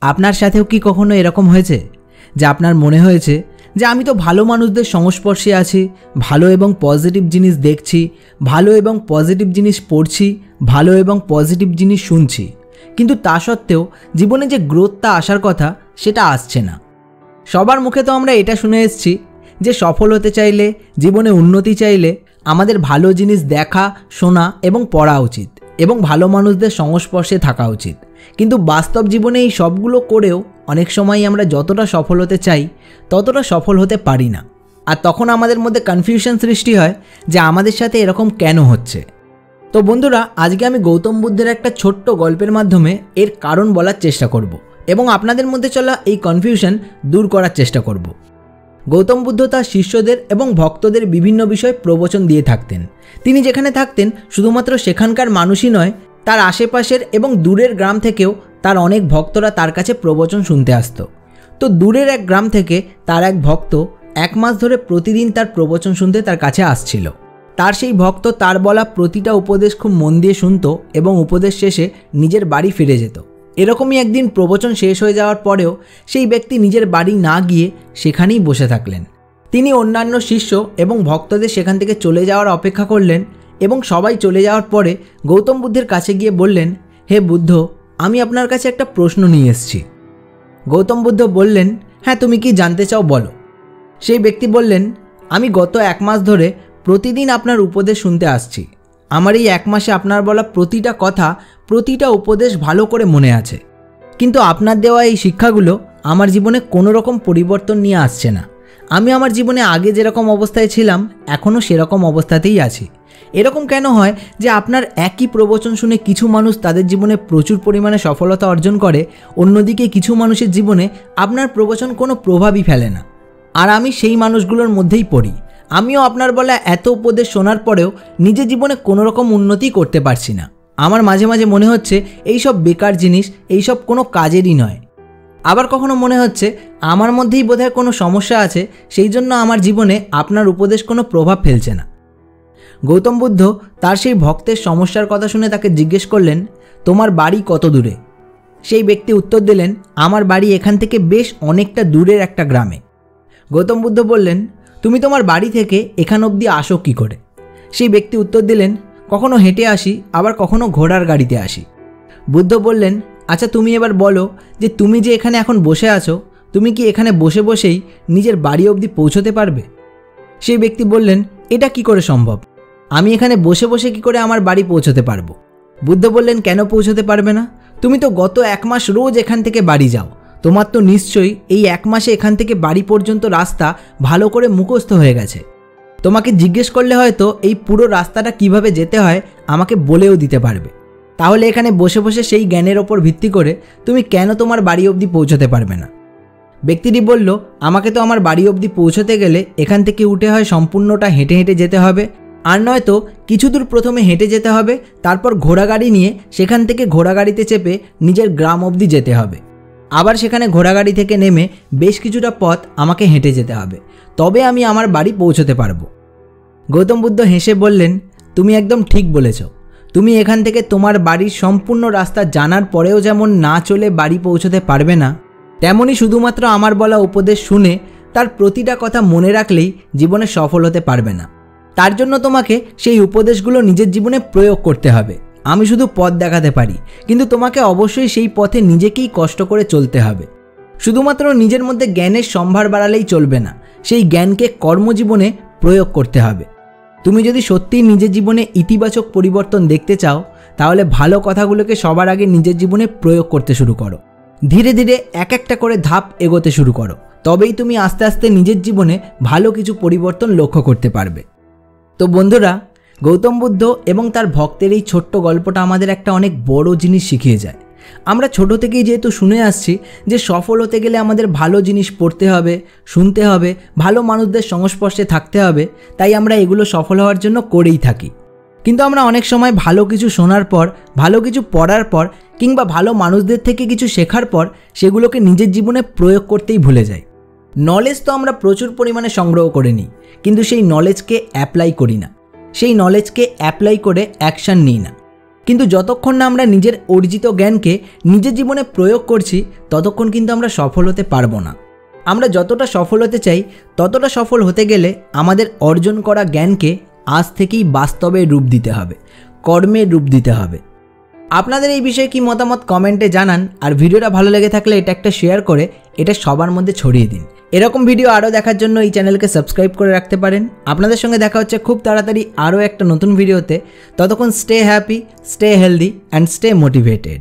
আপনার সাথেও কি কখনো এরকম হয়েছে যে আপনার মনে হয়েছে যে আমি তো ভালো মানুষদের সংস্পর্শে আছি, ভালো এবং পজিটিভ জিনিস দেখছি, ভালো এবং পজিটিভ জিনিস পড়ছি, ভালো এবং পজিটিভ জিনিস শুনছি, কিন্তু তা সত্ত্বেও জীবনে যে গ্রোথটা আসার কথা সেটা আসছে না। সবার মুখে তো আমরা এটা শুনে এসেছি যে সফল হতে চাইলে, জীবনে উন্নতি চাইলে আমাদের ভালো জিনিস দেখা, শোনা এবং পড়া উচিত এবং ভালো মানুষদের সংস্পর্শে থাকা উচিত। কিন্তু বাস্তব জীবনে এই সবগুলো করেও অনেক সময় আমরা যতটা সফল হতে চাই ততটা সফল হতে পারি না। আর তখন আমাদের মধ্যে কনফিউশন সৃষ্টি হয় যে আমাদের সাথে এরকম কেন হচ্ছে। তো বন্ধুরা, আজকে আমি গৌতম বুদ্ধের একটা ছোট্ট গল্পের মাধ্যমে এর কারণ বলার চেষ্টা করব এবং আপনাদের মধ্যে চলা এই কনফিউশন দূর করার চেষ্টা করব। গৌতম বুদ্ধ তার শিষ্যদের এবং ভক্তদের বিভিন্ন বিষয়ে প্রবচন দিয়ে থাকতেন। তিনি যেখানে থাকতেন শুধুমাত্র সেখানকার মানুষই নয়, তার আশেপাশের এবং দূরের গ্রাম থেকেও তার অনেক ভক্তরা তার কাছে প্রবচন শুনতে আসতো। তো দূরের এক গ্রাম থেকে তার এক ভক্ত 1 মাস ধরে প্রতিদিন তার প্রবচন শুনতে তার কাছে আসছিল। তার সেই ভক্ত তার বলা প্রতিটা উপদেশ খুব মন দিয়ে শুনত এবং উপদেশ শেষে নিজের বাড়ি ফিরে যেত। এরকমই একদিন প্রবচন শেষ হয়ে যাওয়ার পরেও সেই ব্যক্তি নিজের বাড়ি না গিয়ে সেখানেই বসে থাকলেন। তিনি অন্যান্য শিষ্য এবং ভক্তদের সেখান থেকে চলে যাওয়ার অপেক্ষা করলেন এবং সবাই চলে যাওয়ার পরে গৌতম বুদ্ধের কাছে গিয়ে বললেন, হে বুদ্ধ, আমি আপনার কাছে একটা প্রশ্ন নিয়ে এসেছি। গৌতম বুদ্ধ বললেন, হ্যাঁ, তুমি কি জানতে চাও বলো। সেই ব্যক্তি বললেন, আমি গত 1 মাস ধরে প্রতিদিন আপনার উপদেশ শুনতে আসছি। আমার এই 1 মাসে আপনার বলা প্রতিটা কথা, প্রতিটা উপদেশ ভালো করে মনে আছে, কিন্তু আপনার দেওয়া এই শিক্ষাগুলো আমার জীবনে কোনো রকম পরিবর্তন নিয়ে আসছে না। আমি আমার জীবনে আগে যেরকম অবস্থায় ছিলাম এখনও সেরকম অবস্থাতেই আছি। এরকম কেন হয় যে আপনার একই প্রবচন শুনে কিছু মানুষ তাদের জীবনে প্রচুর পরিমাণে সফলতা অর্জন করে, অন্যদিকে কিছু মানুষের জীবনে আপনার প্রবচন কোনো প্রভাবই ফেলে না? আর আমি সেই মানুষগুলোর মধ্যেই পড়ি। আমিও আপনার বলা এত উপদেশ শোনার পরেও নিজের জীবনে কোনো রকম উন্নতি করতে পারছি না। আমার মাঝে মাঝে মনে হচ্ছে এইসব বেকার জিনিস, এইসব কোনো কাজেরই নয়। আবার কখনো মনে হচ্ছে আমার মধ্যেই বোধহয় কোনো সমস্যা আছে, সেই জন্য আমার জীবনে আপনার উপদেশ কোনো প্রভাব ফেলছে না। গৌতম বুদ্ধ তার সেই ভক্তের সমস্যার কথা শুনে তাকে জিজ্ঞেস করলেন, তোমার বাড়ি কত দূরে? সেই ব্যক্তি উত্তর দিলেন, আমার বাড়ি এখান থেকে বেশ অনেকটা দূরের একটা গ্রামে। গৌতম বুদ্ধ বললেন, তুমি তোমার বাড়ি থেকে এখান অবধি আসো কী করে? সেই ব্যক্তি উত্তর দিলেন, কখনো হেঁটে আসি, আবার কখনো ঘোড়ার গাড়িতে আসি। বুদ্ধ বললেন, আচ্ছা তুমি এবার বলো যে তুমি যে এখানে এখন বসে আছো, তুমি কি এখানে বসে বসেই নিজের বাড়ি অবধি পৌঁছতে পারবে? সেই ব্যক্তি বললেন, এটা কি করে সম্ভব? আমি এখানে বসে বসে কি করে আমার বাড়ি পৌঁছতে পারবো? বুদ্ধ বললেন, কেন পৌঁছতে পারবে না? তুমি তো গত 1 মাস রোজ এখান থেকে বাড়ি যাও, তোমার তো নিশ্চয়ই এই 1 মাসে এখান থেকে বাড়ি পর্যন্ত রাস্তা ভালো করে মুখস্থ হয়ে গেছে। তোমাকে জিজ্ঞেস করলে হয়তো এই পুরো রাস্তাটা কিভাবে যেতে হয় আমাকে বলেও দিতে পারবে। তাহলে এখানে বসে বসে সেই জ্ঞানের ওপর ভিত্তি করে তুমি কেন তোমার বাড়ি অবধি পৌঁছতে পারবে না? ব্যক্তিটি বলল, আমাকে তো আমার বাড়ি অবধি পৌঁছতে গেলে এখান থেকে উঠে হয় সম্পূর্ণটা হেঁটে হেঁটে যেতে হবে, আর নয়তো কিছু দূর প্রথমে হেঁটে যেতে হবে, তারপর ঘোড়াগাড়ি নিয়ে সেখান থেকে ঘোড়াগাড়িতে চেপে নিজের গ্রাম অবধি যেতে হবে, আবার সেখানে ঘোড়াগাড়ি থেকে নেমে বেশ কিছুটা পথ আমাকে হেঁটে যেতে হবে, তবে আমি আমার বাড়ি পৌঁছতে পারবো। গৌতম বুদ্ধ হেসে বললেন, তুমি একদম ঠিক বলেছ। তুমি এখান থেকে তোমার বাড়ির সম্পূর্ণ রাস্তা জানার পরেও যেমন না চলে বাড়ি পৌঁছতে পারবে না, তেমনি শুধুমাত্র আমার বলা উপদেশ শুনে তার প্রতিটা কথা মনে রাখলেই জীবনে সফল হতে পারবে না। তার জন্য তোমাকে সেই উপদেশগুলো নিজের জীবনে প্রয়োগ করতে হবে। আমি শুধু পথ দেখাতে পারি, কিন্তু তোমাকে অবশ্যই সেই পথে নিজেকেই কষ্ট করে চলতে হবে। শুধুমাত্র নিজের মধ্যে জ্ঞানের সম্ভার বাড়ালেই চলবে না, সেই জ্ঞানকে কর্মজীবনে প্রয়োগ করতে হবে। তুমি যদি সত্যিই নিজের জীবনে ইতিবাচক পরিবর্তন দেখতে চাও, তাহলে ভালো কথাগুলোকে সবার আগে নিজের জীবনে প্রয়োগ করতে শুরু করো। ধীরে ধীরে এক একটা করে ধাপ এগোতে শুরু করো, তবেই তুমি আস্তে আস্তে নিজের জীবনে ভালো কিছু পরিবর্তন লক্ষ্য করতে পারবে। তো বন্ধুরা, গৌতম বুদ্ধ এবং তার ভক্তের এই ছোট্ট গল্পটা আমাদের একটা অনেক বড় জিনিস শিখিয়ে যায়। আমরা ছোট থেকেই যেহেতু শুনে আসছি যে সফল হতে গেলে আমাদের ভালো জিনিস পড়তে হবে, শুনতে হবে, ভালো মানুষদের সংস্পর্শে থাকতে হবে, তাই আমরা এগুলো সফল হওয়ার জন্য করেই থাকি। কিন্তু আমরা অনেক সময় ভালো কিছু শোনার পর, ভালো কিছু পড়ার পর কিংবা ভালো মানুষদের থেকে কিছু শেখার পর সেগুলোকে নিজের জীবনে প্রয়োগ করতেই ভুলে যাই। নলেজ তো আমরা প্রচুর পরিমাণে সংগ্রহ করে নিই, কিন্তু সেই নলেজকে অ্যাপ্লাই করি না, সেই নলেজকে অ্যাপ্লাই করে অ্যাকশান নিই না। কিন্তু যতক্ষণ না আমরা নিজের অর্জিত জ্ঞানকে নিজের জীবনে প্রয়োগ করছি ততক্ষণ কিন্তু আমরা সফল হতে পারবো না। আমরা যতটা সফল হতে চাই ততটা সফল হতে গেলে আমাদের অর্জন করা জ্ঞানকে আজ থেকেই বাস্তবে রূপ দিতে হবে, কর্মে রূপ দিতে হবে। আপনাদের এই বিষয়ে কি মতামত কমেন্টে জানান, আর ভিডিওটা ভালো লেগে থাকলে এটা একটা শেয়ার করে এটা সবার মধ্যে ছড়িয়ে দিন। এরকম ভিডিও আরও দেখার জন্য এই চ্যানেলকে সাবস্ক্রাইব করে রাখতে পারেন। আপনাদের সঙ্গে দেখা হচ্ছে খুব তাড়াতাড়ি আরও একটা নতুন ভিডিওতে। ততক্ষণ stay happy, stay healthy and stay motivated.